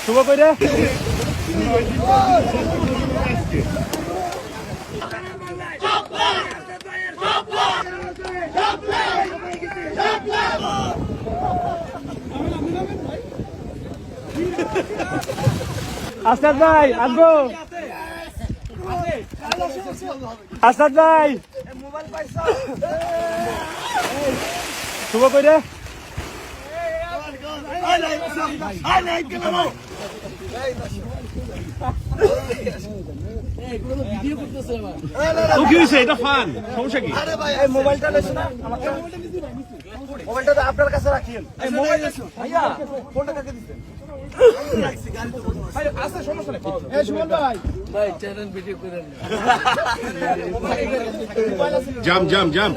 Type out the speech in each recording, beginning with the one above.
শুভ কইরে আসাদ ভাই আসবো আসাদ ভাই মোবাইল পাইছ শুভ কইরে কি হয়েছে? এটা ফান, সমস্যা কি? মোবাইলটা লেছো না মোবাইলটা তো আপনার কাছে রাখিয়েন মোবাইল লেছো ভাইয়া ফোনটা কাকে দিচ্ছেন আচ্ছা সমস্যা নেই সুমন ভাই ভাই চ্যানেল ভিডিও করেন জাম জাম জাম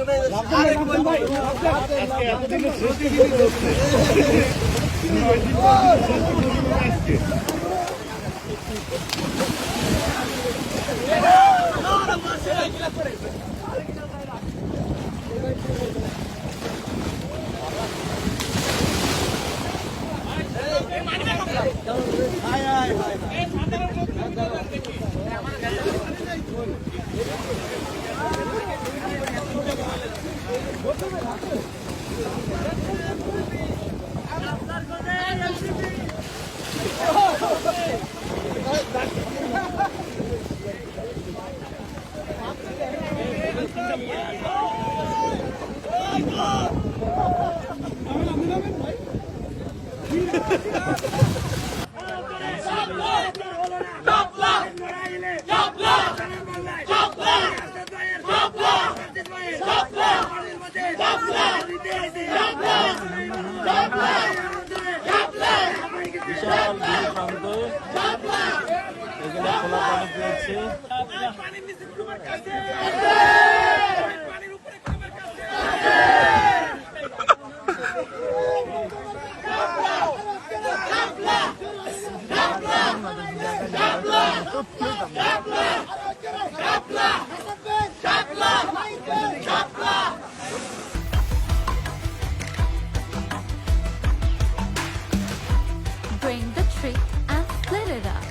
Bring the treat and split it up.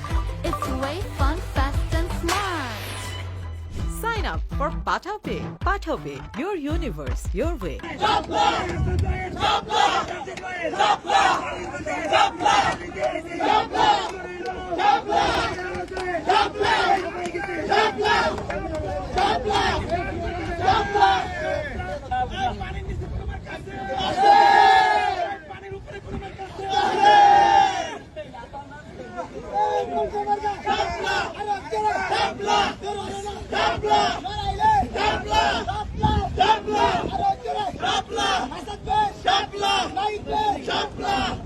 It's way fun, fast and smart. Sign up for PathaPay. PathaPay, your universe, your way. Shapla!